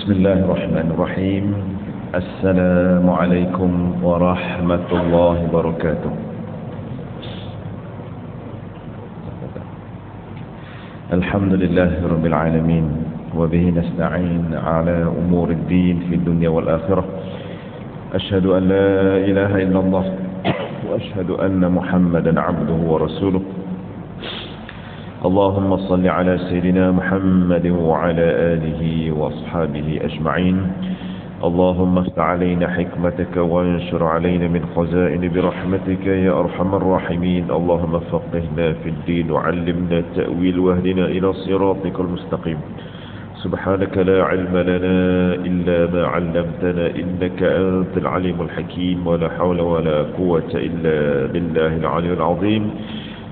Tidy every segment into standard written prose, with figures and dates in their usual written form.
بسم الله الرحمن الرحيم. السلام عليكم ورحمة الله وبركاته. الحمد لله رب العالمين، وبه نستعين على أمور الدين في الدنيا والآخرة. أشهد أن لا إله إلا الله، وأشهد أن محمدا عبده ورسوله. اللهم صل على سيدنا محمد وعلى آله وأصحابه أجمعين. اللهم افتح علينا حكمتك وانشر علينا من خزائن برحمتك يا أرحم الراحمين. اللهم فقهنا في الدين وعلمنا التأويل واهدنا إلى صراطك المستقيم. سبحانك لا علم لنا إلا ما علمتنا إنك أنت العليم الحكيم. ولا حول ولا قوة إلا بالله العلي العظيم.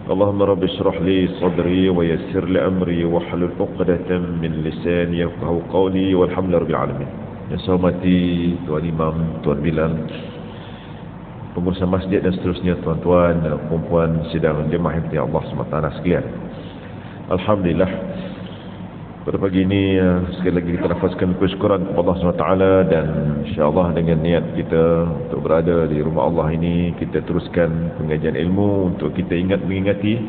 اللهم رب اشرح لي صدري ويسر لي أمري واحلل عقدة من لساني يفقهوا قولي والحمد لله رب العالمين. Yang saya hormati Tuan Imam, Tuan Bilal, pengurusan masjid dan seterusnya, tuan-tuan dan perempuan sidang jemaah yang Allah SWT sekalian. Alhamdulillah, pada pagi ini sekali lagi kita lafazkan kesyukuran kepada Allah SWT, dan insyaAllah dengan niat kita untuk berada di rumah Allah ini, kita teruskan pengajian ilmu untuk kita mengingati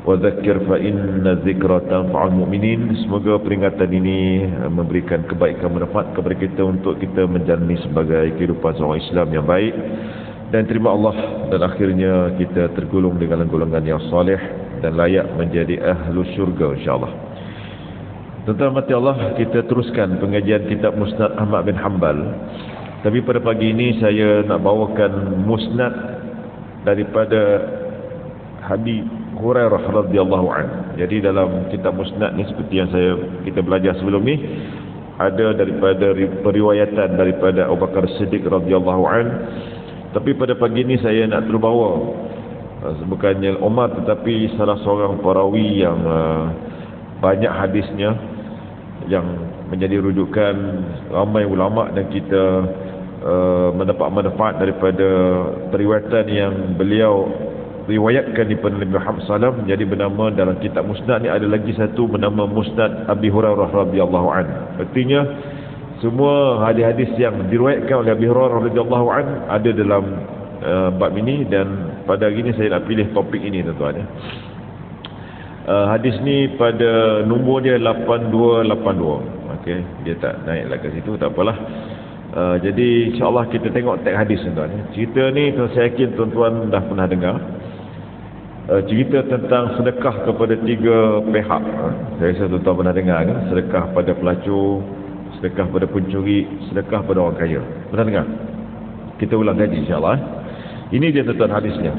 wa dzakir fa inna dzikra tanfa'ul mu'minin. Semoga peringatan ini memberikan kebaikan manfaat kepada kita untuk kita menjalani sebagai kehidupan seorang Islam yang baik, dan terima Allah, dan akhirnya kita tergolong dengan golongan yang soleh dan layak menjadi ahlu syurga insyaAllah. Tuan-tuan mati Allah, kita teruskan pengajian kitab Musnad Ahmad bin Hanbal. Tapi pada pagi ini saya nak bawakan musnad daripada Habib Hurairah radhiyallahu anhu. Jadi dalam kitab musnad ni, seperti yang kita belajar sebelum ni, ada daripada periwayatan daripada Abu Bakar Siddiq radhiyallahu anhu. Tapi pada pagi ini saya nak terbawa bukannya Umar, tetapi salah seorang perawi yang banyak hadisnya yang menjadi rujukan ramai ulama, dan kita mendapat manfaat daripada periwayatan yang beliau riwayatkan daripada Nabi Muhammad SAW. Jadi bernama dalam kitab musnad ni ada lagi satu bernama Musnad Abi Hurairah radhiyallahu anhu. Artinya semua hadis-hadis yang diriwayatkan oleh Abi Hurairah radhiyallahu anhu ada dalam bab ini, dan pada hari ini saya nak pilih topik ini tuan-tuan. Hadis ni pada nombor dia 8282. Okey, dia tak naik lagi ke situ, tak apalah. Jadi insya-Allah kita tengok teks hadis tuan-tuan. Cerita ni saya yakin tuan-tuan dah pernah dengar. Cerita tentang sedekah kepada tiga pihak. Saya rasa tuan-tuan pernah dengar kan? Sedekah pada pelacur, sedekah pada pencuri, sedekah pada orang kaya. Pernah dengar? Kita ulang kaji insya-Allah. Ini dia tuan-tuan hadisnya.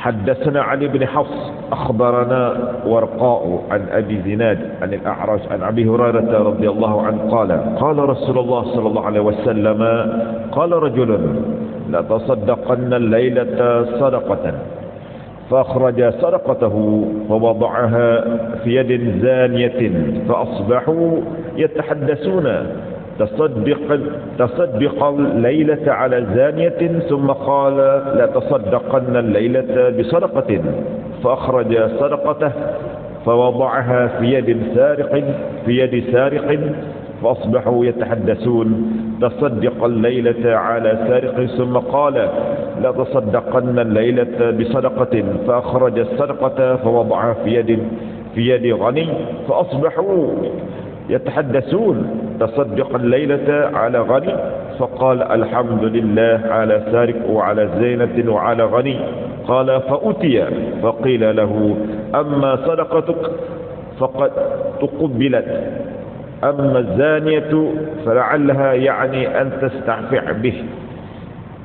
حدثنا علي بن حفص أخبرنا ورقاء عن أبي زناد عن الأعرج عن أبي هريرة رضي الله عنه قال قال رسول الله صلى الله عليه وسلم قال رجل لا تصدقن الليلة صدقة فأخرج صدقته فوضعها في يد زانية فأصبحوا يتحدثون تصدق الليلة على زانية ثم قال لا تصدقن الليلة بصدقة فأخرج صدقته فوضعها في يد سارق فأصبحوا يتحدثون تصدق الليلة على سارق ثم قال لا تصدقن الليلة بصدقة فأخرج الصدقة فوضعها في يد غني فأصبحوا يتحدثون تصدق الليلة على غني فقال الحمد لله على سارق وعلى زينة وعلى غني. قال فأتي فقيل له أما صدقتك فقد تقبلت، أما الزانية فلعلها يعني أن تستعفع به،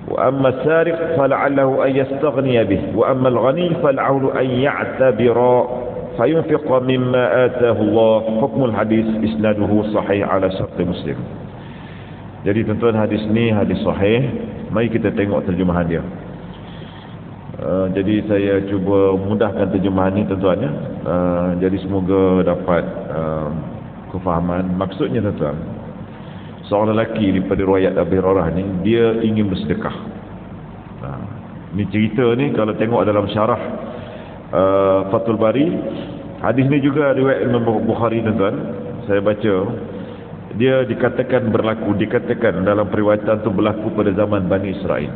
وأما السارق فلعله أن يستغني به، وأما الغني فلعله أن يعتبر فينفق مما آتاه الله. حكم الحديث إسناده صحيح على شرط مسلم. Jadi tuan-tuan, hadis ni hadis sahih. Mari kita tengok terjemahan dia. Jadi saya cuba mudahkan terjemahan ni tuan-tuan ya. Jadi semoga dapat kefahaman. Maksudnya tuan-tuan, seorang lelaki daripada riwayat Abi Hurairah ni, dia ingin bersedekah. Ni cerita ni kalau tengok dalam syarah Fathul Bari, hadis ni juga riwayat Imam Bukhari tuan-tuan. Saya baca dia dikatakan dalam periwayatan itu berlaku pada zaman Bani Israel.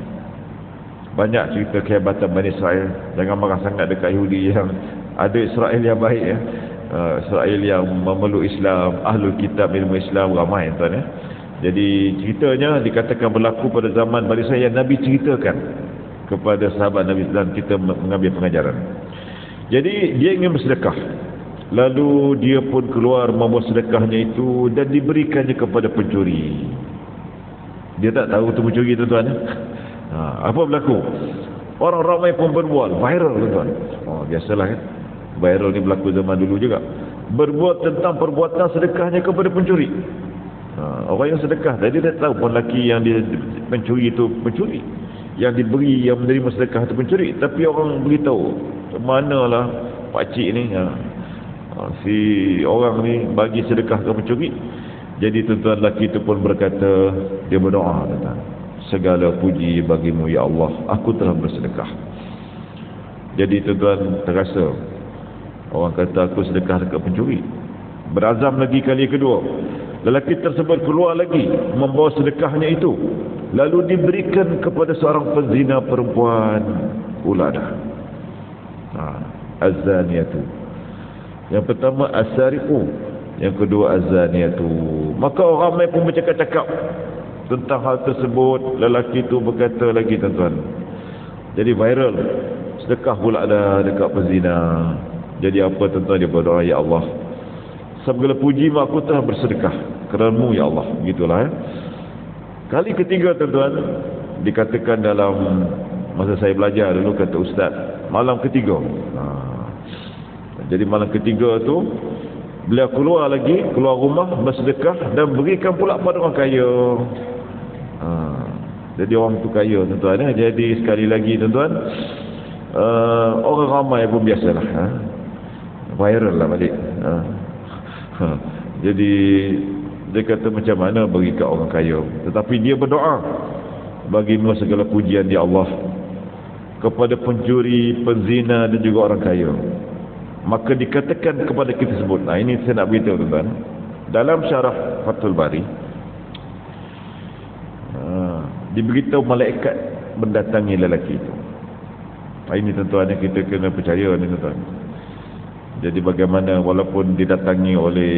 Banyak cerita kehebatan Bani Israel. Jangan marah sangat dekat Yahudi yang ada Israel yang baik ya. Israel yang memeluk Islam, ahlul kitab, ilmu Islam ramai tuan ya. Jadi ceritanya dikatakan berlaku pada zaman Bani Israel yang Nabi ceritakan kepada sahabat Nabi dan kita mengambil pengajaran. Jadi dia ingin bersedekah. Lalu dia pun keluar membawa sedekahnya itu dan diberikannya kepada pencuri. Dia tak tahu tu pencuri tuan-tuan. Apa berlaku? Orang ramai pun berbual, viral tuan-tuan. Biasalah kan. Viral ni berlaku zaman dulu juga. Berbuat tentang perbuatan sedekahnya kepada pencuri. Orang yang sedekah tadi dia tahu pun lelaki yang dia pencuri itu pencuri. Yang diberi, yang menerima sedekah itu pencuri. Tapi orang beritahu, manalah pakcik ni, si orang ni bagi sedekah ke pencuri. Jadi tuan-tuan lelaki itu pun berkata, dia berdoa, tuan-tuan, segala puji bagimu ya Allah, aku telah bersedekah. Jadi tuan-tuan terasa orang kata aku sedekah dekat pencuri. Berazam lagi kali kedua, lelaki tersebut keluar lagi membawa sedekahnya itu, lalu diberikan kepada seorang penzina perempuan pula dah. Az-zaniyatu. Yang pertama as-sariqu, yang kedua az-zaniyatu. Maka orang ramai pun bercakap-cakap tentang hal tersebut. Lelaki itu berkata lagi tuan-tuan, jadi viral, sedekah pula ada dekat penzina. Jadi apa tuan-tuan, dia berdoa, ya Allah, segala puji aku telah bersedekah kerana-Mu ya Allah. Begitulah ya. Kali ketiga tuan-tuan, dikatakan dalam masa saya belajar dulu, kata ustaz, malam ketiga. Jadi malam ketiga tu beliau keluar rumah bersedekah dan berikan pula pada orang kaya. Jadi orang tu kaya tuan-tuan ya. Jadi sekali lagi tuan-tuan, orang ramai pun biasalah, viral lah balik. Jadi dia kata macam mana bagi kat orang kaya, tetapi dia berdoa, bagimu segala pujian ya Allah kepada pencuri, penzina dan juga orang kaya. Maka dikatakan kepada kita sebut, ini saya nak beritahu tuan-tuan, dalam syarah Fathul Bari, diberitahu malaikat mendatangi lelaki itu. Ini tuan-tuan yang kita kena percaya ni tuan-tuan. Jadi bagaimana walaupun didatangi oleh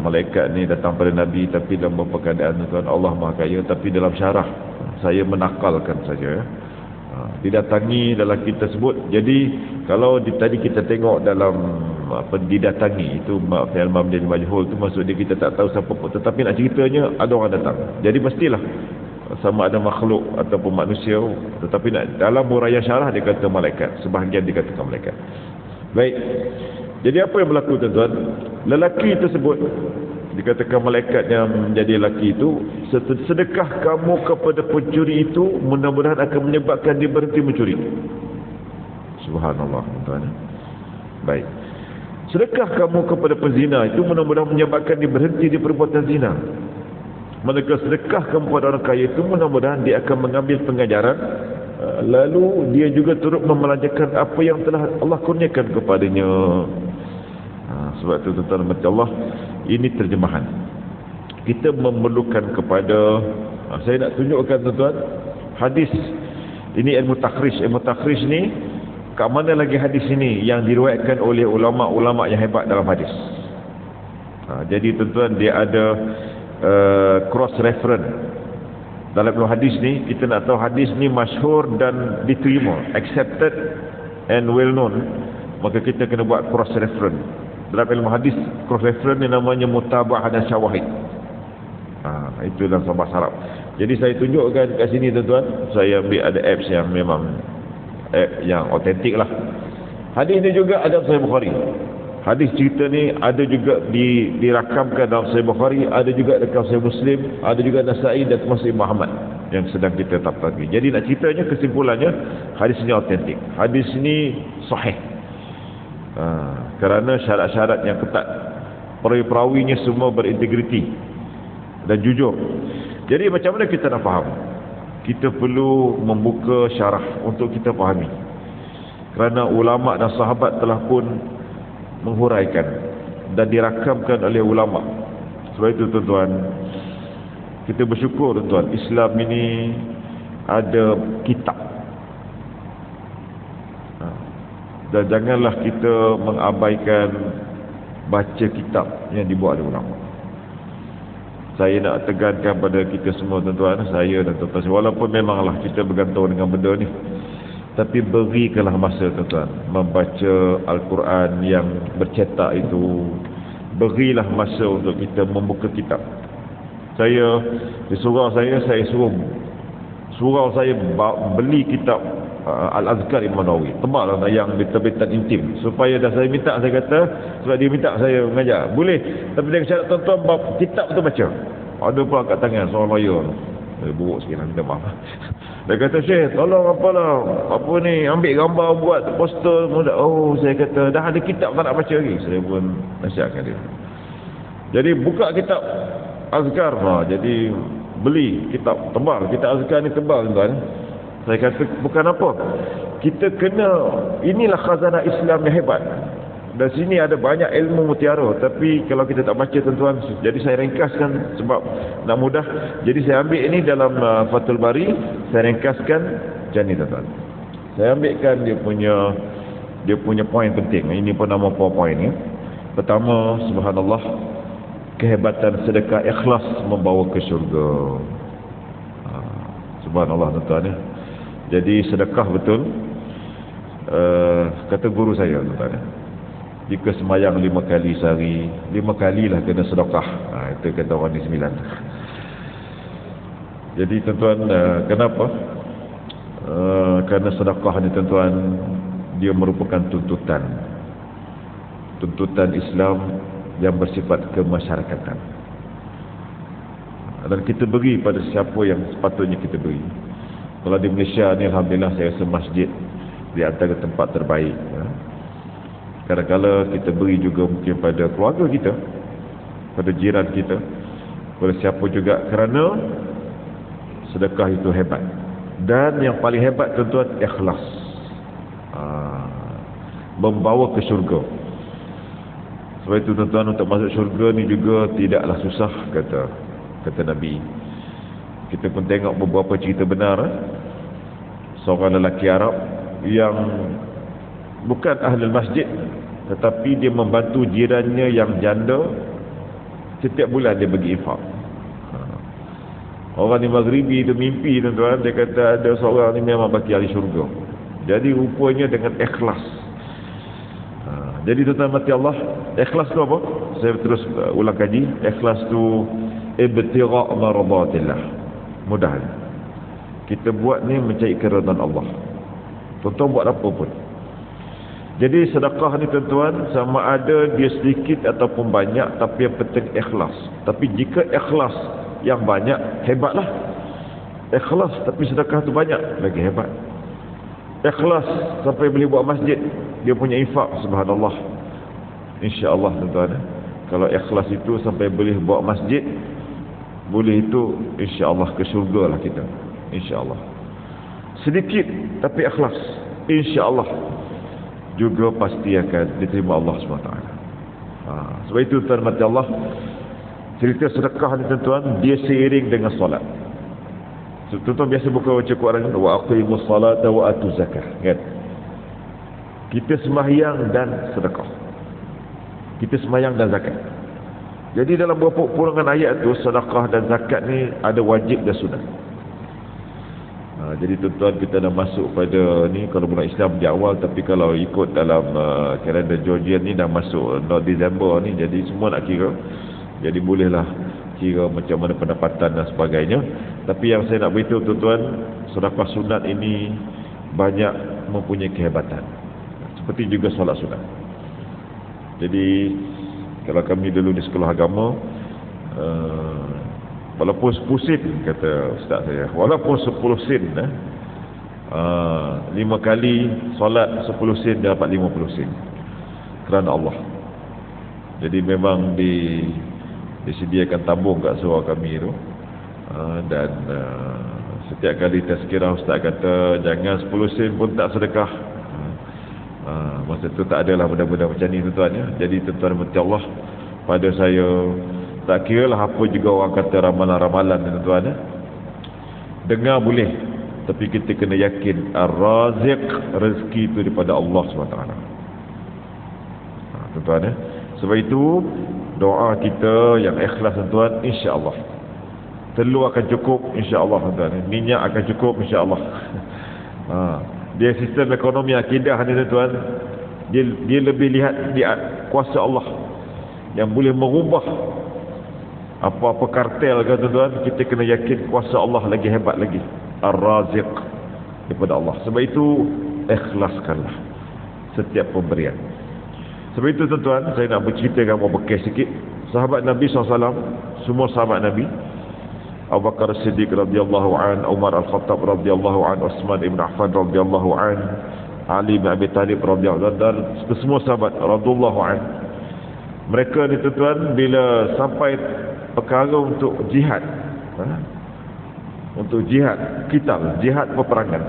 malaikat ni, datang pada Nabi, tapi dalam beberapa keadaan tuan, Allah Maha Kaya. Tapi dalam syarah saya menakalkan saja ya. Didatangi lelaki tersebut. Jadi kalau tadi kita tengok dalam didatangi itu fi'il menjadi majhul, itu maksud dia kita tak tahu siapa pun, tetapi nak ceritanya ada orang datang. Jadi pastilah sama ada makhluk ataupun manusia, tetapi dalam huraian syarah dia kata malaikat, sebahagian dikatakan malaikat. Baik. Jadi apa yang berlaku tuan-tuan? Lelaki tersebut, dikatakan malaikat yang menjadi lelaki itu, sedekah kamu kepada pencuri itu mudah-mudahan akan menyebabkan dia berhenti mencuri. Subhanallah tuan-tuan. Baik. Sedekah kamu kepada penzina itu mudah-mudahan menyebabkan dia berhenti di perbuatan zina. Manakala sedekah kamu kepada orang kaya itu mudah-mudahan dia akan mengambil pengajaran, lalu dia juga turut memelanjarkan apa yang telah Allah kurniakan kepadanya. Sebab itu tuan-tuan Allah, ini terjemahan. Kita memerlukan kepada, saya nak tunjukkan tuan-tuan hadis ini, ilmu takhrij. Ilmu takhrij ni kat mana lagi hadis ini yang diriwayatkan oleh ulama-ulama yang hebat dalam hadis. Jadi tuan-tuan, dia ada cross reference dalam ilmu hadis ni. Kita nak tahu hadis ni masyhur dan diterima, accepted and well known, maka kita kena buat cross reference. Dalam ilmu hadis, cross reference ni namanya mutaba'ah dan syawahid. Itu dalam bahasa Arab. Jadi saya tunjukkan kat sini tuan-tuan, saya ambil ada apps yang memang yang autentik lah. Hadis ni juga ada dalam Sahih Bukhari. Hadis cerita ni ada juga dirakamkan dalam Sahih Bukhari, ada juga dalam Sahih Muslim, ada juga Nasa'i dan Muslim Muhammad yang sedang kita tafsir. Jadi nak ceritanya, kesimpulannya, hadis ni autentik. Hadis ni sahih. Kerana syarat-syarat yang ketat, perawi-perawinya semua berintegriti dan jujur. Jadi macam mana kita nak faham? Kita perlu membuka syarah untuk kita fahami. Kerana ulama dan sahabat telah pun menghuraikan dan dirakamkan oleh ulama Sebab itu tuan-tuan, kita bersyukur tuan-tuan, Islam ini ada kitab. Dan janganlah kita mengabaikan baca kitab yang dibuat oleh ulama. Saya nak tegankan pada kita semua tuan-tuan, saya dan tuan-tuan, walaupun memanglah kita bergantung dengan benda ni, tapi berikanlah masa tuan-tuan membaca Al-Quran yang bercetak itu. Berilah masa untuk kita membuka kitab. Saya di surau saya surau saya beli kitab Al-Azkar Imam Nawawi, tebal lah, yang terbitan intim, supaya dah saya minta, saya kata sebab dia minta saya mengajar, boleh, tapi dia syarat tuan-tuan bab kitab tu baca. Ada pula kat tangan seorang lawyer, buruk sikit lah, minta maaf. Dia kata, Syekh tolong apa ni, ambil gambar, buat poster mudah. Oh, saya kata dah ada kitab tak nak baca lagi. Saya pun nasihatkan dia. Jadi buka kitab Azkar, jadi beli kitab tebal, kitab Azkar ni tebal tuan. Saya kata bukan apa, kita kena, inilah khazanah Islam yang hebat. Dan sini ada banyak ilmu mutiara, tapi kalau kita tak baca tuan-tuan, jadi saya ringkaskan sebab nak mudah. Jadi saya ambil ini dalam Fathul Bari, saya ringkaskan macam ni tuan-tuan. Saya ambilkan dia punya poin penting. Ini pun nama poin ni. Pertama, subhanallah, kehebatan sedekah ikhlas membawa ke syurga. Subhanallah tuan-tuan ya. Jadi sedekah betul, kata guru saya tuan-tuan ya, jika semayang 5 kali sehari, 5 kalilah kena sedekah. Itu kata orang di 9. Jadi tuan-tuan, kenapa? Kerana sedekah ni tuan-tuan, dia merupakan tuntutan Islam yang bersifat kemasyarakatan. Dan kita beri pada siapa yang sepatutnya kita beri. Kalau di Malaysia ni alhamdulillah, saya rasa masjid di antara tempat terbaik. Kadang-kadang kita beri juga mungkin pada keluarga kita, pada jiran kita, pada siapa juga, kerana sedekah itu hebat. Dan yang paling hebat tuan-tuan, ikhlas, membawa ke syurga. Sebab itu tuan-tuan, untuk masuk syurga ni juga tidaklah susah, kata Nabi. Kita pun tengok beberapa cerita benar. Seorang lelaki Arab yang bukan ahli masjid, tetapi dia membantu jirannya yang janda. Setiap bulan dia bagi infak. Orang di Maghribi itu mimpi tuan-tuan, dia kata ada seorang ni memang bagi ahli syurga. Jadi rupanya dengan ikhlas. Jadi tuan-tuan mati Allah, ikhlas tu apa? Saya terus ulang kaji. Ikhlas tu ibtigha' maradatillah. Mudah. Kita buat ni mencari keridhaan Allah. Tuan-tuan buat apa pun. Jadi sedekah ni tuan-tuan, sama ada dia sedikit ataupun banyak, tapi yang penting ikhlas. Tapi jika ikhlas yang banyak, hebatlah. Ikhlas tapi sedekah tu banyak, lagi hebat. Ikhlas sampai boleh buat masjid, dia punya infak, subhanallah. InsyaAllah tuan-tuan, kalau ikhlas itu sampai boleh buat masjid, boleh itu insyaAllah ke syurga lah kita, insyaAllah. Sedikit tapi ikhlas, insyaAllah juga pasti akan diterima Allah SWT. Sebab itu tuan mati Allah, cerita sedekah ni tuan-tuan, dia seiring dengan solat. Tuan-tuan biasa buka baca Quran, wa aqimus salata wa atu zakah, kan? Kita sembahyang dan sedekah, kita sembahyang dan zakat. Jadi dalam beberapa pulangan ayat tu, sedekah dan zakat ni ada wajib dan sunat. Jadi tuan-tuan, kita dah masuk pada ni, kalau bulan Islam di awal, tapi kalau ikut dalam kalender Georgian ni dah masuk Disember ni, jadi semua nak kira. Jadi bolehlah kira macam mana pendapatan dan sebagainya. Tapi yang saya nak beritahu tuan-tuan, sedekah sunat ini banyak mempunyai kehebatan, seperti juga solat sunat. Jadi kalau kami dulu di sekolah agama, walaupun 10 sen, kata ustaz saya, walaupun 10 sen, 5 kali solat 10 sen, dia dapat 50 sen kerana Allah. Jadi memang disediakan tabung kat surau kami tu, dan setiap kali tazkirah ustaz kata jangan 10 sen pun tak sedekah. Masa tu tak adalah benda-benda macam ni tuan-tuan ya. Jadi tuan-tuan mati Allah, pada saya Tak kira lah apa juga orang kata ramalan-ramalan tuan-tuan. Dengar boleh, tapi kita kena yakin ar-raziq, rezeki itu daripada Allah SWT. Tuan-tuan. Sebab itu doa kita yang ikhlas tuan-tuan, insya-Allah telur akan cukup, insya-Allah tuan-tuan. Minyak akan cukup, insya-Allah. Dia sistem ekonomi akidah ni tuan-tuan, dia lebih lihat di kuasa Allah yang boleh merubah apa-apa kartel kan tuan-tuan. Kita kena yakin kuasa Allah lagi hebat lagi, ar-raziq daripada Allah. Sebab itu ikhlaskanlah setiap pemberian. Sebab itu tuan-tuan, saya nak berceritakan beberapa kes sikit. Sahabat Nabi SAW, semua sahabat Nabi, Abu Bakar Siddiq radhiyallahu an, Umar Al-Khattab radhiyallahu an, Uthman ibn Affan radhiyallahu an, Ali bin Abi Talib radhiyallahu an, dan semua sahabat radhiyallahu an. Mereka ni tuan-tuan, bila sampai perkara untuk jihad, untuk jihad qital, jihad peperangan,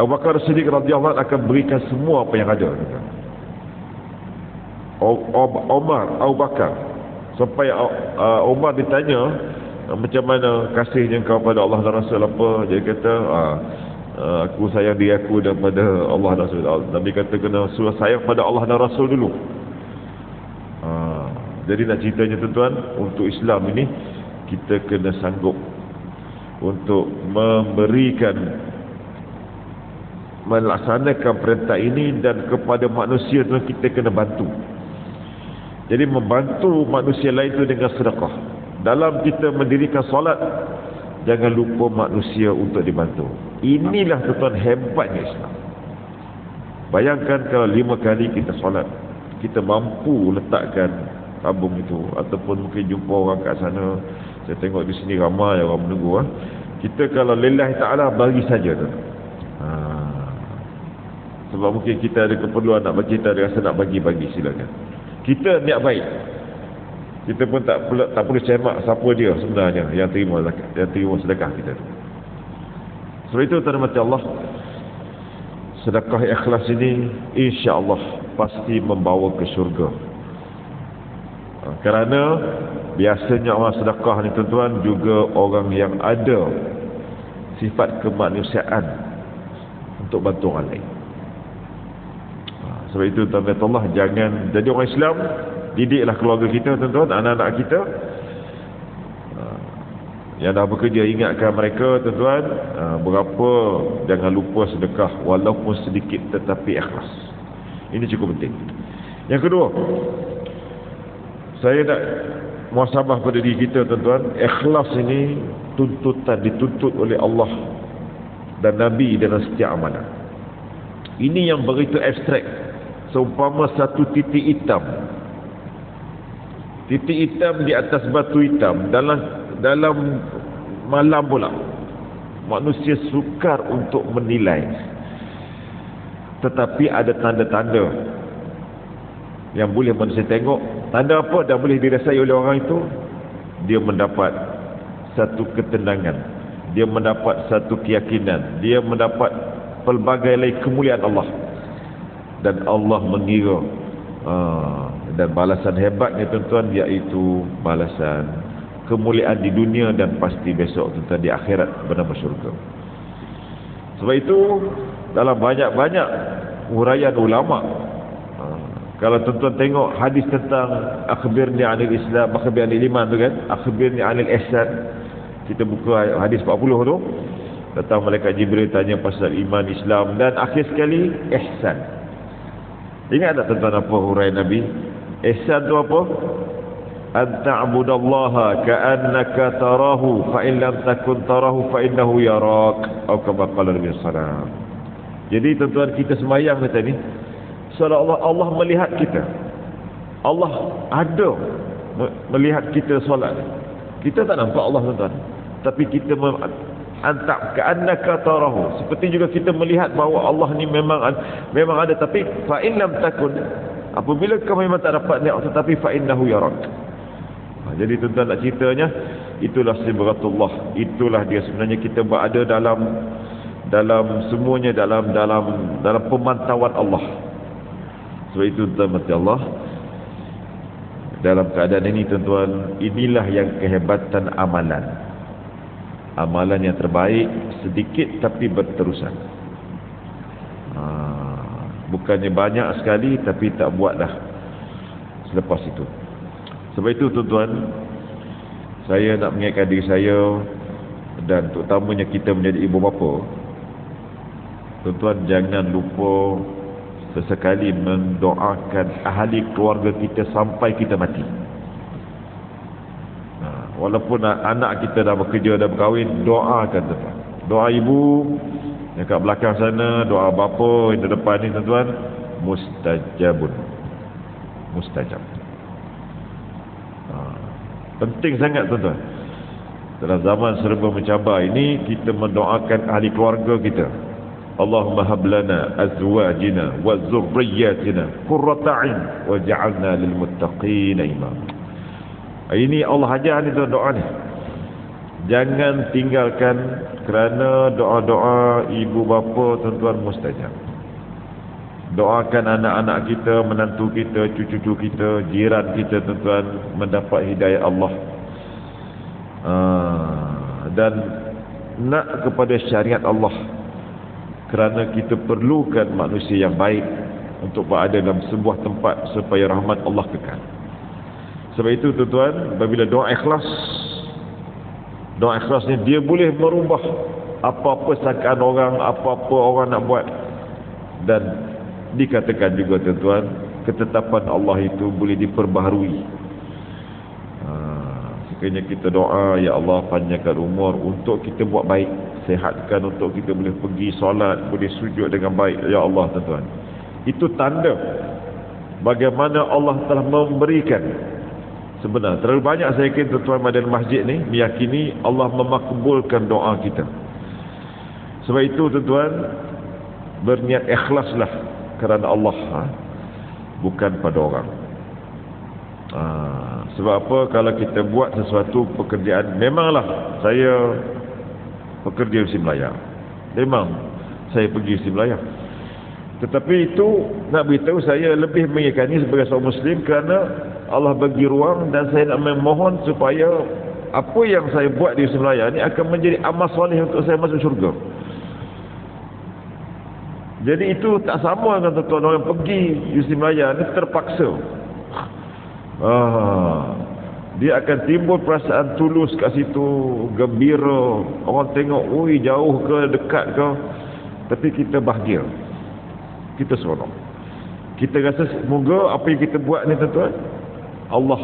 Abu Bakar Siddiq radhiyallahu an akan berikan semua apa yang ada, tuan-tuan. Umar, Abu Bakar, sampai Umar ditanya, macam mana kasihnya kau pada Allah dan Rasul apa? Dia kata, aku sayang diri aku daripada Allah dan Rasul. Nabi kata kena suruh sayang pada Allah dan Rasul dulu. Jadi nak ceritanya tuan-tuan, untuk Islam ini kita kena sanggup untuk melaksanakan perintah ini, dan kepada manusia tu kita kena bantu. Jadi membantu manusia lain itu dengan sedekah. Dalam kita mendirikan solat, jangan lupa manusia untuk dibantu. Inilah tuan-tuan hebatnya Islam. Bayangkan kalau 5 kali kita solat, kita mampu letakkan tabung itu, ataupun mungkin jumpa orang kat sana. Saya tengok di sini ramai orang menunggu. Kita kalau lillahi ta'ala bagi saja tu. Sebab mungkin kita ada keperluan nak bagi, kita ada rasa nak bagi-bagi, silakan. Kita niat baik. Kita pun tak perlu cemak siapa dia sebenarnya yang terima sedekah kita. Sebab itu terhormat Allah, sedekah ikhlas ini insya-Allah pasti membawa ke syurga. Kerana biasanya orang sedekah ni tuan-tuan juga orang yang ada sifat kemanusiaan untuk bantu orang lain. Sebab itu terhormat Allah, jangan jadi orang Islam. Didiklah keluarga kita tuan-tuan, anak-anak kita yang dah bekerja, ingatkan mereka tuan-tuan, berapa jangan lupa sedekah walaupun sedikit tetapi ikhlas. Ini cukup penting. Yang kedua, saya nak muhasabah pada diri kita tuan-tuan. Ikhlas ini dituntut oleh Allah dan Nabi dalam setiap amalan. Ini yang begitu abstrak, seumpama satu titik hitam. Titik hitam di atas batu hitam dalam malam pula. Manusia sukar untuk menilai. Tetapi ada tanda-tanda yang boleh manusia tengok. Tanda apa dan boleh dirasai oleh orang itu? Dia mendapat satu ketenangan, dia mendapat satu keyakinan, dia mendapat pelbagai lain kemuliaan Allah. Dan Allah mengira dan balasan hebatnya tuan-tuan, iaitu balasan kemuliaan di dunia dan pasti besok tuan-tuan di akhirat bernama syurga. Sebab itu dalam banyak-banyak huraian ulama, kalau tuan-tuan tengok hadis tentang akhbirni anil Islam, akhbirni anil iman tu kan, akhbirni anil ihsan, kita buka hadis 40 tu, datang malaikat Jibril tanya pasal iman, Islam, dan akhir sekali ihsan. Ingat tak tuan-tuan apa huraian Nabi? Ihsan tu apa? An ta'budallaha ka'annaka tarahu fa in lam takun tarahu fa innahu yarak, atau kama qala Nabi sallallahu. Jadi tuan-tuan, kita sembahyang tadi seolah-olah Allah melihat kita. Allah ada melihat kita solat. Kita tak nampak Allah tuan-tuan, tapi kita antak ka'annaka tarahu, seperti juga kita melihat bahawa Allah ni memang ada, tapi fa in lam takun, apabila kau memang tak dapat niat, tetapi fa innahu yarak. Jadi tuan-tuan, nak ceritanya itulah sibratullah, itulah dia sebenarnya kita berada dalam semuanya dalam pemantauan Allah. Sebab itu tuan-tuan Allah, Dalam keadaan ini tuan-tuan, inilah yang kehebatan amalan. Amalan yang terbaik, sedikit tapi berterusan. Bukannya banyak sekali tapi tak buat dah selepas itu. Sebab itu tuan-tuan, saya nak mengingatkan diri saya dan terutamanya kita menjadi ibu bapa, tuan-tuan jangan lupa sesekali mendoakan ahli keluarga kita sampai kita mati. Walaupun anak kita dah bekerja, dah berkahwin, doakan tuan-tuan. Doa ibu yang kat belakang sana, doa bapa yang di depan ni tuan-tuan, mustajabun. Mustajab. Penting sangat tuan-tuan. Dalam zaman serba mencabar ini, kita mendoakan ahli keluarga kita. Allahumma hablana azwajina wa zurriyatina qurrata a'yun waj'alna lil muttaqina imama. Ini Allah ajar ni doa ni. Jangan tinggalkan, kerana doa-doa ibu bapa tuan-tuan mustajab. Doakan anak-anak kita, menantu kita, cucu-cucu kita, jiran kita tuan-tuan mendapat hidayah Allah. Dan nak kepada syariat Allah. Kerana kita perlukan manusia yang baik untuk berada dalam sebuah tempat supaya rahmat Allah kekal. Sebab itu tuan-tuan, apabila doa ikhlas ni dia boleh merubah apa-apa sangkaan orang, apa-apa orang nak buat. Dan dikatakan juga tuan-tuan, ketetapan Allah itu boleh diperbaharui. Sekiranya kita doa, ya Allah panjangkan umur untuk kita buat baik, sehatkan untuk kita boleh pergi solat, boleh sujud dengan baik, ya Allah tuan-tuan. Itu tanda bagaimana Allah telah memberikan. Sebenarnya terlalu banyak saya yakin tuan-tuan dalam masjid ni meyakini Allah memakbulkan doa kita. Sebab itu tuan-tuan, berniat ikhlaslah kerana Allah, bukan pada orang. Sebab apa? Kalau kita buat sesuatu pekerjaan, memanglah saya pekerja di Melaya, memang saya pergi di Melaya, tetapi itu nak beritahu saya lebih meyakini sebagai seorang Muslim kerana Allah bagi ruang, dan saya nak memohon supaya apa yang saya buat di Melaya ni akan menjadi amal soleh untuk saya masuk syurga. Jadi itu tak sama dengan tuan-tuan orang pergi di Melaya ni terpaksa. Dia akan timbul perasaan tulus kat situ, gembira, orang tengok, oi jauh ke dekat ke, tapi kita bahagia, kita seronok, kita rasa semoga apa yang kita buat ni tuan-tuan Allah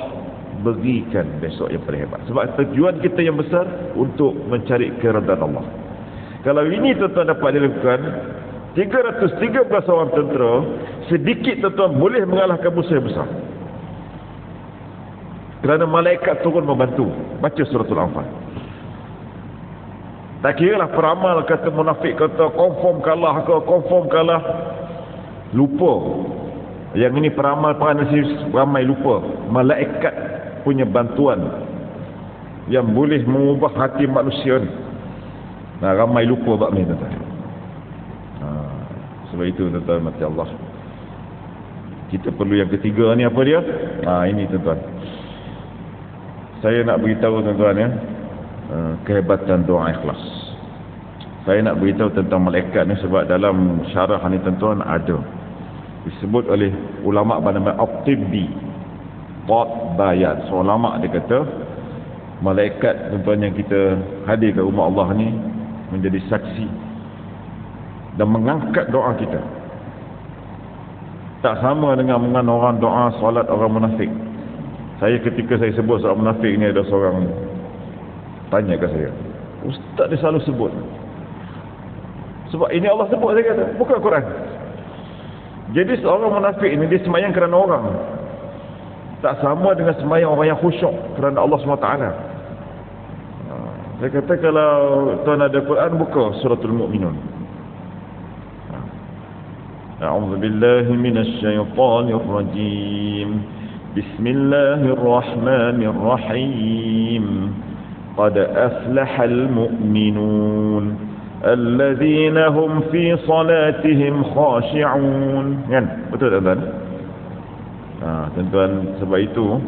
berikan besok yang paling hebat. Sebab tujuan kita yang besar untuk mencari keredaan Allah. Kalau ini tuan-tuan dapat dilakukan, 313 orang tentera sedikit tuan-tuan boleh mengalahkan musuh yang besar. Kerana malaikat turun membantu. Baca suratul Anfal. Tak kira lah peramal kata munafik kata confirm kalah ke, confirm kalah. Lupa. Yang ini peramal ramai lupa. Malaikat punya bantuan yang boleh mengubah hati manusia ni. Nah, ramai lupa bab ni tuan-tuan. Sebab itu tuan-tuan mati Allah. Kita perlu yang ketiga ni, apa dia? Ini tuan-tuan. Saya nak beritahu tuan-tuan ya, kehebatan doa ikhlas. Saya nak beritahu tentang malaikat ni sebab dalam syarah ni tuan-tuan ada disebut oleh ulama bernama At-Tibbi Bayat. So ulama dia kata malaikat tuan-tuan yang kita hadir ke rumah Allah ni menjadi saksi dan mengangkat doa kita. Tak sama dengan orang doa solat orang munafik. Saya ketika saya sebut soal munafik ni, ada seorang tanya ke saya, ustaz dia selalu sebut. Sebab ini Allah sebut, saya kata, bukan Quran. Jadi seorang munafik ini dia semayang kerana orang. Tak sama dengan semayang orang yang khusyuk kerana Allah SWT. Saya kata kalau tuan ada Quran, buka suratul Mu'minun. A'udzu billahi minasy syaithanir rajim. Bismillahirrahmanirrahim. Qad aflahal mu'minun alladzina hum fi salatihim khashi'un. Kan? Betul tuan-tuan? Tuan-tuan, sebab itu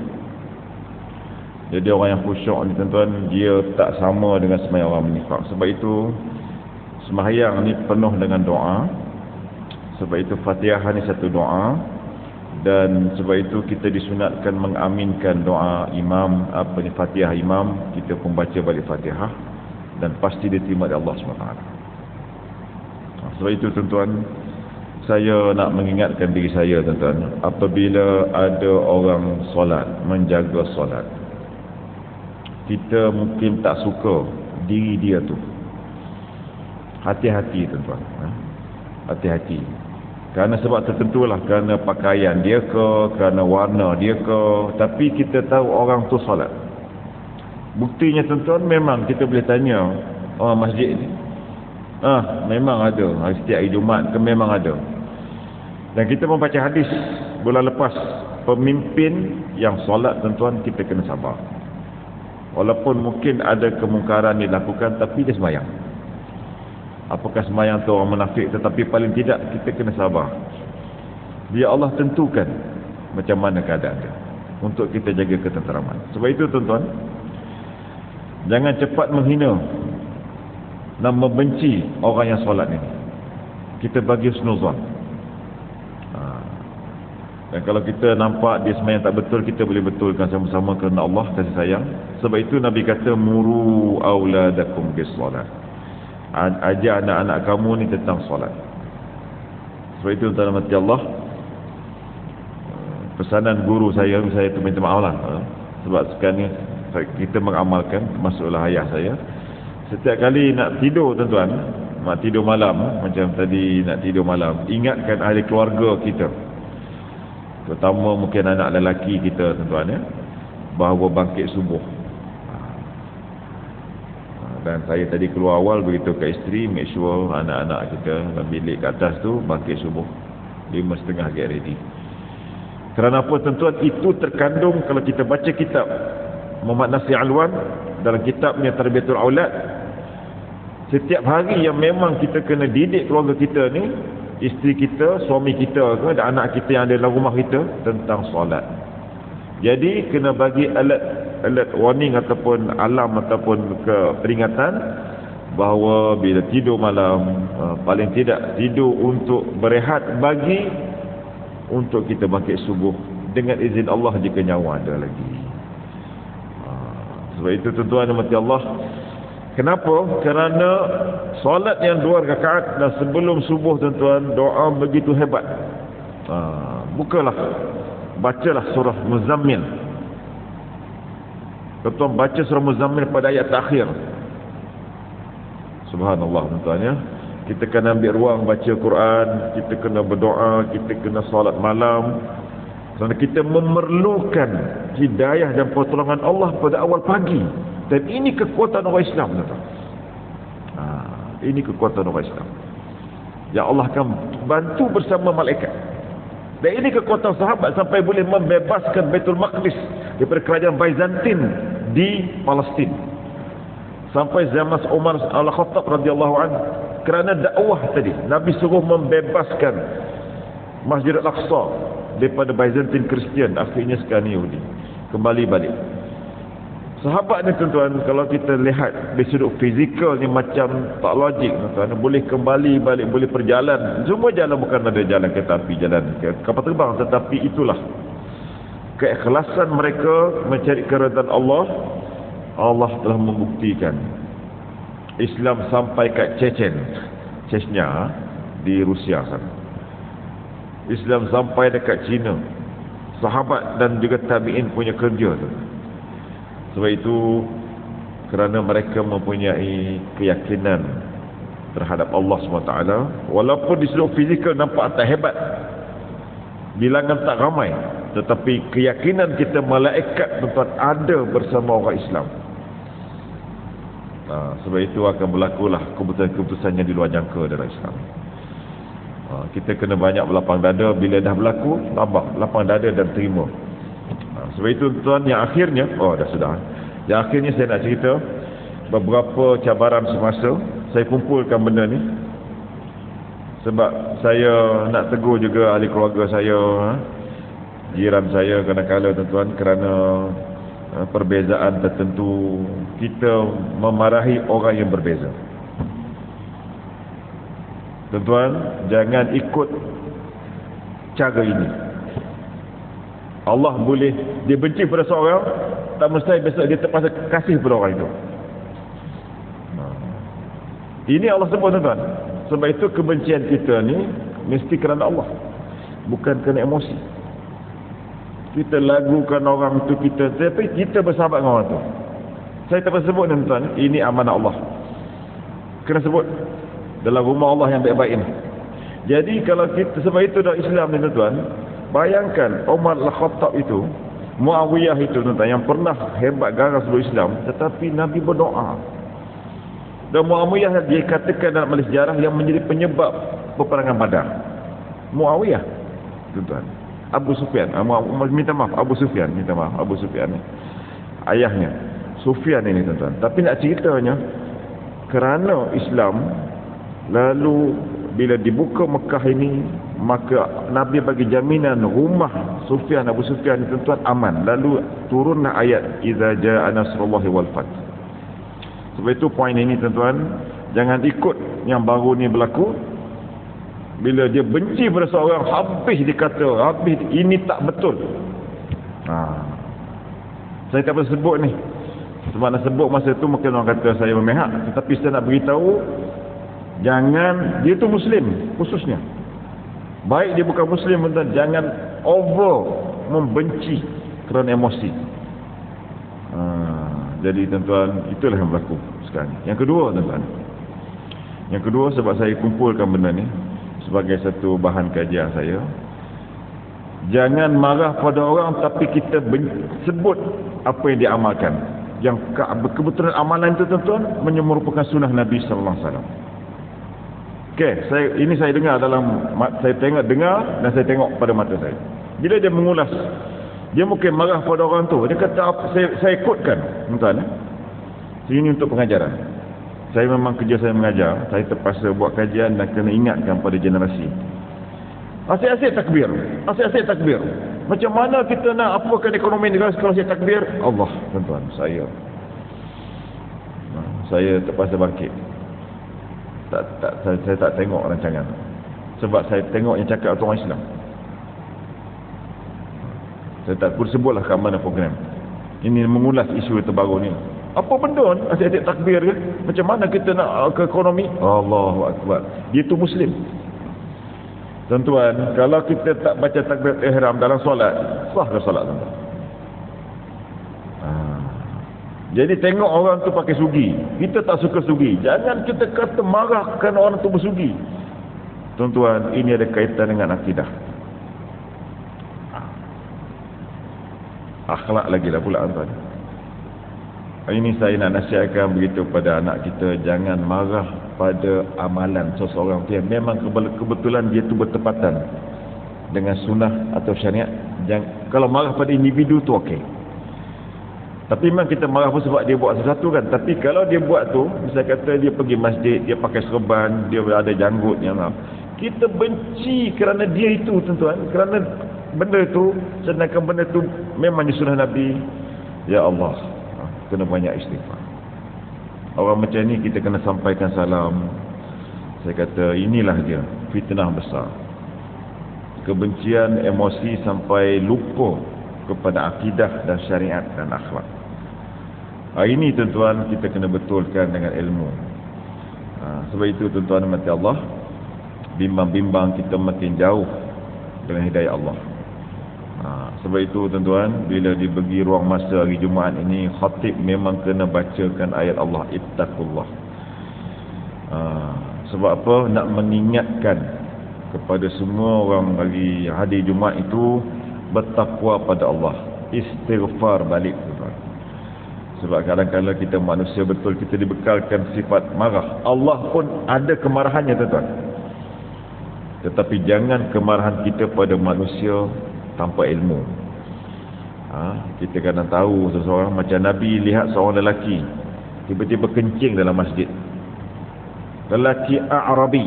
Jadi orang yang khusyuk ni tuan-tuan, dia tak sama dengan sembahyang orang menifak. Sebab itu sembahyang ni penuh dengan doa. Sebab itu Fatihah ni satu doa. Dan sebab itu kita disunatkan mengaminkan doa imam, Fatihah imam, kita pun baca balik Fatihah, dan pasti diterima oleh Allah SWT. Sebab itu tuan-tuan, saya nak mengingatkan diri saya tuan-tuan, apabila ada orang solat, menjaga solat, kita mungkin tak suka diri dia tu, hati-hati tuan-tuan, hati-hati. Kerana sebab tertentulah, kerana pakaian dia ke, kerana warna dia ke, tapi kita tahu orang tu solat. Buktinya tuan-tuan, memang kita boleh tanya orang masjid ni, memang ada, setiap hari Jumaat ke memang ada. Dan kita membaca hadis bulan lepas, pemimpin yang solat tuan-tuan, kita kena sabar. Walaupun mungkin ada kemungkaran dilakukan, tapi dia sembahyang. Apakah sembahyang tu orang munafik, tetapi paling tidak kita kena sabar. Biar Allah tentukan macam mana keadaan dia, untuk kita jaga ketenteraman. Sebab itu tuan-tuan, jangan cepat menghina dan membenci orang yang solat ini. Kita bagi husnuzan. Dan kalau kita nampak dia sembahyang tak betul, kita boleh betulkan sama-sama kerana Allah kasih sayang. Sebab itu Nabi kata, muru auladakum bis solat. Ajar anak-anak kamu ni tentang solat. Sebab itu tuan-tuan mati Allah, pesanan guru saya tu minta maaf lah, sebab sekarang ni kita mengamalkan, termasuklah ayah saya, setiap kali nak tidur tuan-tuan, nak tidur malam, macam tadi nak tidur malam, ingatkan ahli keluarga kita, terutama mungkin anak lelaki kita tuan-tuan, bahawa bangkit subuh. Dan saya tadi keluar awal beritahu ke isteri, make sure anak-anak kita dalam bilik kat atas tu bangkit subuh 5:30 get ready. Kerana apa tuan-tuan? Itu terkandung kalau kita baca kitab Muhammad Nasir Alwan dalam kitabnya Tarbiyatul Aulad. Setiap hari yang memang kita kena didik keluarga kita ni, isteri kita, suami kita ke, dan anak kita yang ada dalam rumah kita, tentang solat. Jadi kena bagi alert warning ataupun alarm ataupun peringatan bahawa bila tidur malam, paling tidak tidur untuk berehat, bagi untuk kita bangkit subuh dengan izin Allah jika nyawa ada lagi. Sebab itu tuan-tuan dan mati Allah, kenapa? Kerana solat yang 2 rakaat dan sebelum subuh tuan-tuan, doa begitu hebat. Bukalah, bacalah surah Muzammil. Tuan-tuan baca surah Muzammil pada ayat terakhir. Subhanallah tuan-tuan ya. Kita kena ambil ruang baca Quran, kita kena berdoa, kita kena solat malam. Kerana kita memerlukan hidayah dan pertolongan Allah pada awal pagi. Dan ini kekuatan orang Islam tuan-tuan. Ini kekuatan orang Islam yang Allah akan bantu bersama malaikat. Dan ini kekuatan sahabat sampai boleh membebaskan Baitul Maqdis daripada kerajaan Byzantin di Palestin. Sampai zaman Umar Al-Khattab radhiyallahu anhu, kerana dakwah tadi, Nabi suruh membebaskan Masjid Al-Aqsa daripada Byzantin Kristian, akhirnya sekarang Yahudi. Kembali balik. Sahabat ni tuan-tuan, kalau kita lihat dari sudut fizikal ni macam tak logik tuan-tuan, boleh kembali balik, boleh perjalan. Semua jalan bukan ada jalan kereta api, jalan kapal terbang, tetapi itulah keikhlasan mereka mencari keridhaan Allah. Allah telah membuktikan Islam sampai kat Chechnya di Rusia sana. Islam sampai dekat China. Sahabat dan juga tabi'in punya kerja tu. Sebab itu kerana mereka mempunyai keyakinan terhadap Allah SWT, walaupun di sudut fizikal nampak tak hebat, bilangan tak ramai, tetapi keyakinan kita malaikat tuan-tuan ada bersama orang Islam. Sebab itu akan berlakulah keputusan-keputusan yang di luar jangka dalam Islam. Kita kena banyak berlapang dada. Bila dah berlaku, lapang dada dan terima. Sebab itu tuan, yang akhirnya, yang akhirnya saya nak cerita beberapa cabaran semasa saya kumpulkan benda ni, sebab saya nak tegur juga ahli keluarga saya, jiran saya kadang-kadang tuan-tuan, kerana perbezaan tertentu, kita memarahi orang yang berbeza. Tuan-tuan, jangan ikut cara ini. Allah boleh dia benci pada seorang, tak mesti besok dia terpaksa kasih pada orang itu. Ini Allah sebut, tuan-tuan. Sebab itu kebencian kita ni mesti kerana Allah, bukan kerana emosi. Kita lagukan orang tu, tapi kita bersahabat dengan orang tu. Saya tak pernah sebut, tuan-tuan, ini amanah Allah. Kena sebut dalam rumah Allah yang baik-baik ini. Jadi kalau kita, sebab itu dalam Islam ni, tuan-tuan, bayangkan Umar Al-Khattab itu, Muawiyah itu, tuan-tuan, yang pernah hebat garang sebelum Islam, tetapi Nabi berdoa. Dan Muawiyah dia katakan dalam sejarah yang menjadi penyebab peperangan Badar. Muawiyah, tuan-tuan. Abu Sufyan, minta maaf, Abu Sufyan ni. Ayahnya Sufyan ini, tuan-tuan. Tapi nak ceritanya, kerana Islam, lalu bila dibuka Mekah ini, maka Nabi bagi jaminan rumah Sufyan, Abu Sufyan, tuan-tuan, aman. Lalu turunlah ayat Idza jaa nasrullahi wal fath. Sebab itu poin ini, tuan-tuan, jangan ikut yang baru ni berlaku. Bila dia benci pada seorang, habis dikata, habis ini tak betul. Saya tak boleh sebut ni. Sebab nak sebut masa tu mungkin orang kata saya memihak. Tetapi saya nak beritahu, jangan, dia tu Muslim khususnya. Baik dia bukan Muslim, tuan-tuan, jangan over membenci kerana emosi. Jadi, tuan-tuan, itulah yang berlaku sekarang. Yang kedua, tuan-tuan. Yang kedua, sebab saya kumpulkan benda ni sebagai satu bahan kajian saya. Jangan marah pada orang tapi kita sebut apa yang dia amalkan. Yang kebetulan amalan itu, tuan-tuan, merupakan sunnah Nabi sallallahu alaihi wasallam. Okey, ini saya dengar dalam, saya dengar dan saya tengok pada mata saya. Bila dia mengulas, dia mungkin marah pada orang tu. Dia kata apa, saya ikutkan, tuan-tuan. Ini untuk pengajaran. Saya memang kerja saya mengajar, saya terpaksa buat kajian dan kena ingatkan pada generasi. Asyik-asyik takbir, asyik-asyik takbir. Macam mana kita nak apakan ekonomi negara kalau asyik takbir? Allah, tuan-tuan, saya terpaksa bangkit. Saya tak tengok rancangan. Sebab saya tengok yang cakap orang Islam. Saya tak perlu sebutlah kat mana program. Ini mengulas isu terbaru ni. Apa benda ni? Asyik takbir ke? Macam mana kita nak ke ekonomi? Allahu Akbar. Dia tu Muslim. Tuan-tuan, kalau kita tak baca takbir ihram dalam solat, sah ke solat, tuan-tuan? Jadi tengok orang tu pakai sugi, kita tak suka sugi. Jangan kita kata marah kerana orang tu bersugi. Tuan-tuan, ini ada kaitan dengan akidah. Akhlak lagi lah pula, tuan. Ini saya nak nasihatkan begitu pada anak kita, jangan marah pada amalan seseorang yang memang kebetulan dia tu bertepatan dengan sunnah atau syariat. Kalau marah pada individu tu okey. Tapi memang kita marah pun sebab dia buat sesuatu kan. Tapi kalau dia buat tu, misalnya kata dia pergi masjid, dia pakai serban, dia ada janggut yang kita benci kerana dia itu, tuan-tuan, kerana benda tu, sedangkan benda tu memang di sunnah Nabi. Ya Allah, kena banyak istighfar. Orang macam ni kita kena sampaikan salam. Saya kata inilah dia fitnah besar, kebencian, emosi sampai lupa kepada akidah dan syariat dan akhlak. Ini, tuan-tuan, kita kena betulkan dengan ilmu. Sebab itu, tuan-tuan mati Allah, bimbang-bimbang kita makin jauh dengan hidayah Allah. Sebab itu, tuan-tuan, bila dibagi ruang masa hari Jumaat ini, khatib memang kena bacakan ayat Allah, ittaqullah. Sebab apa? Nak mengingatkan kepada semua orang hari Jumaat itu bertakwa pada Allah, istighfar balik, tuan-tuan. Sebab kadang-kadang kita manusia betul, kita dibekalkan sifat marah. Allah pun ada kemarahannya, tuan-tuan. Tetapi jangan kemarahan kita pada manusia tanpa ilmu. Kita kadang tahu seseorang, macam Nabi lihat seorang lelaki tiba-tiba kencing dalam masjid. Lelaki A'rabi.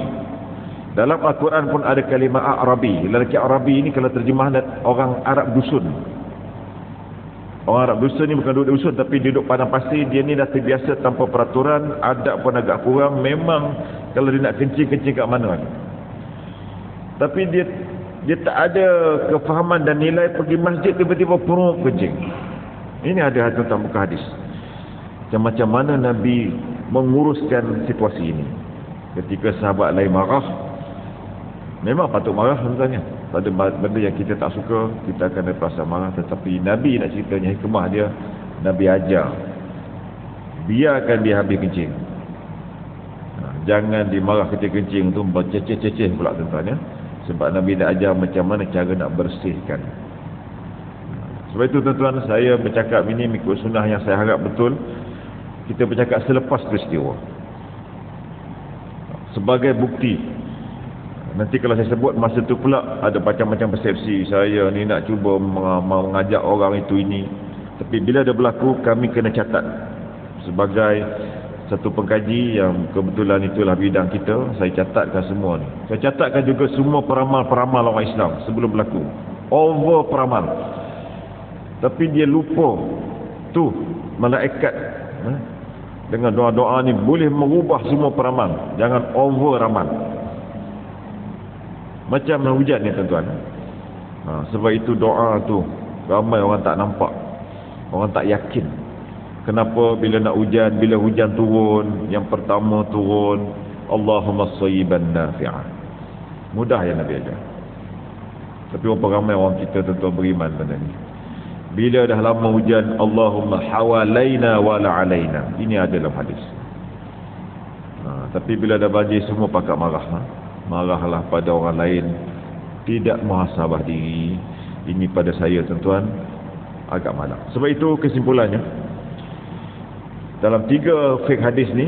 Dalam Al-Quran pun ada kalimah A'rabi. Lelaki A'rabi ini kalau terjemahan orang Arab dusun. Orang Arab dusun ni bukan duduk dusun tapi duduk padang pasir. Dia ni dah terbiasa tanpa peraturan, adab pun agak kurang. Memang kalau dia nak kencing kat mana. Tapi dia tak ada kefahaman dan nilai, pergi masjid tiba-tiba perut kencing. Ini ada tentang buka hadis. Macam mana Nabi menguruskan situasi ini. Ketika sahabat lain marah, memang patut marah sebenarnya. Pada benda yang kita tak suka, kita akan ada perasaan marah. Tetapi Nabi nak ceritanya hikmah dia, Nabi ajar, biarkan dia habis kencing. Jangan dimarah ketika kencing tu berceceh-ceceh pula tuan-tuan ya. Sebab Nabi dah ajar macam mana cara nak bersihkan. Sebab itu tuan-tuan, saya bercakap ini mengikut sunnah yang saya harap betul. Kita bercakap selepas peristiwa sebagai bukti. Nanti kalau saya sebut masa tu pula ada macam-macam persepsi, saya ni nak cuba mengajak orang itu ini. Tapi bila ada berlaku, kami kena catat sebagai satu pengkaji yang kebetulan itulah bidang kita. Saya catatkan semua ni. Saya catatkan juga semua peramal-peramal orang Islam sebelum berlaku. Over peramal. Tapi dia lupa tu malaikat dengan doa-doa ni boleh mengubah semua peramal. Jangan over ramal. Macam hujan ni tuan-tuan. Sebab itu doa tu ramai orang tak nampak. Orang tak yakin. Kenapa bila nak hujan, bila hujan turun, yang pertama turun Allahumma sayyiban nafi'ah. Mudah ya Nabi ajar. Tapi berapa ramai orang kita tuan-tuan beriman pada ni. Bila dah lama hujan, Allahumma hawalaina wala alaina. Ini ada dalam hadis. Tapi bila dah banjir semua pakat marah. Marahlah pada orang lain. Tidak muhasabah diri. Ini pada saya tuan-tuan agak malang. Sebab itu kesimpulannya, dalam 3 fiqh hadis ni,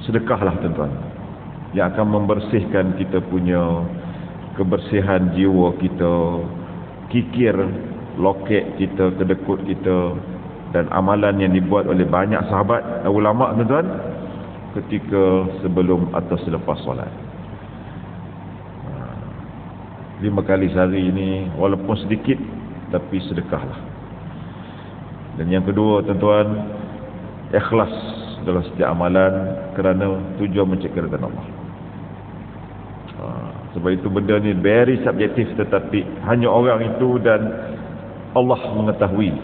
sedekahlah tuan-tuan, yang akan membersihkan kita punya kebersihan jiwa kita, kikir, loket kita, kedekut kita, dan amalan yang dibuat oleh banyak sahabat ulama tuan-tuan ketika sebelum atau selepas solat. 5 kali sehari ini walaupun sedikit tapi sedekahlah. Dan yang kedua tuan-tuan, ikhlas dalam setiap amalan kerana tujuan menciptakan Allah. Sebab itu benda ni very subjektif, tetapi hanya orang itu dan Allah mengetahui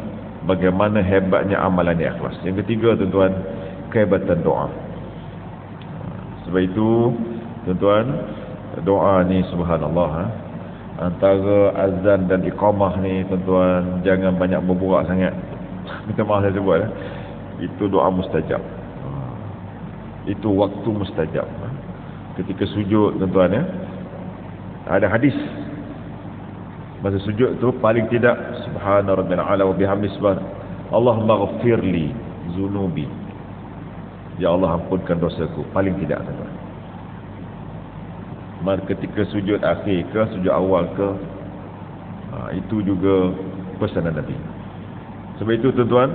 bagaimana hebatnya amalan yang ikhlas. Yang ketiga tuan-tuan, kehebatan doa. Sebab itu tuan-tuan, doa ni subhanallah, antara azan dan iqamah ni tuan-tuan jangan banyak berburak sangat. Minta maaf saya sebut itu doa mustajab. Itu waktu mustajab. Ketika sujud tuan-tuan ada hadis masa sujud tu paling tidak subhana rabbiyal a'la wa bihamdi subhan Allahumma ghfirli zunubi, ya Allah ampunkan dosaku, paling tidak tuan-tuan. Maka ketika sujud akhir ke sujud awal ke, itu juga pesanan Nabi. Sebab itu tuan-tuan,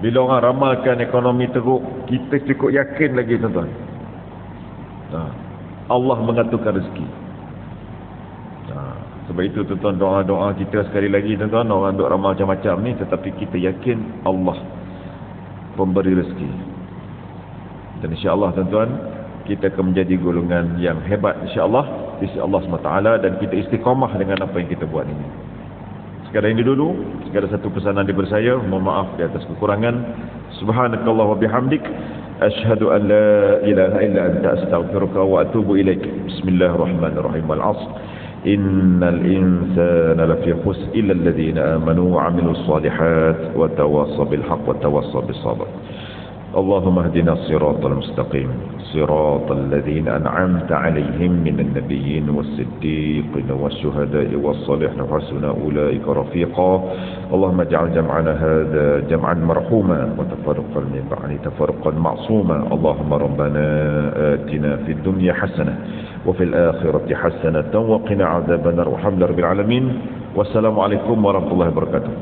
bila orang ramalkan ekonomi teruk, kita cukup yakin lagi tuan-tuan, Allah mengaturkan rezeki. Sebab itu tuan-tuan, doa-doa kita sekali lagi tuan-tuan, orang duk ramal macam-macam ni, tetapi kita yakin Allah pemberi rezeki. Dan insya-Allah tuan-tuan, kita akan menjadi golongan yang hebat insya-Allah di sisi Allah SWT, dan kita istiqamah dengan apa yang kita buat ini. Sekadar ini dulu, sekadar satu pesanan daripada saya, mohon maaf di atas kekurangan. Subhanakallah wa bihamdik, asyhadu an la ilaha illa anta, astaghfiruka wa atubu ilaik. Bismillahirrahmanirrahim. Wal 'ashr innal insana lafi khusr illa alladhina amanu wa 'amilus solihat wa tawassaw bil haqq wa tawassaw bis sabr. اللهم اهدنا الصراط المستقيم صراط الذين أنعمت عليهم من النبيين والصديقين والشهداء والصالحين وحسن أولئك رفيقا. اللهم اجعل جمعنا هذا جمعا مرحوما وتفرقا من بعده تفرقا معصوما. اللهم ربنا آتنا في الدنيا حسنة وفي الآخرة حسنة وقنا عذاب النار. والحمد لله رب العالمين. والسلام عليكم ورحمة الله وبركاته.